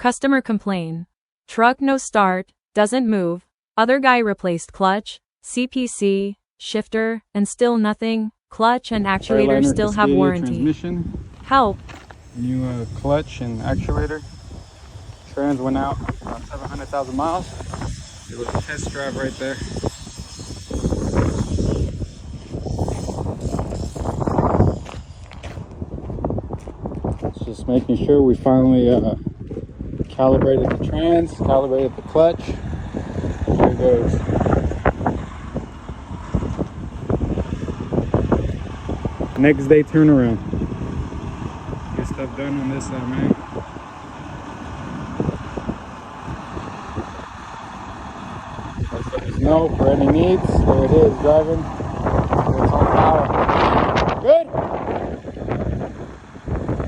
Customer complain. Truck no start, doesn't move. Other guy replaced clutch, CPC, shifter, and still nothing. Clutch and actuator Freightliner still have warranty. Transmission. Help. New clutch and actuator. Trans went out about 700,000 miles. It was a test drive right there. Just making sure we finally calibrated the trans, calibrated the clutch. Here it goes. Next day turnaround. Get stuff done on this side, man. Let us know for any needs. There it is, driving.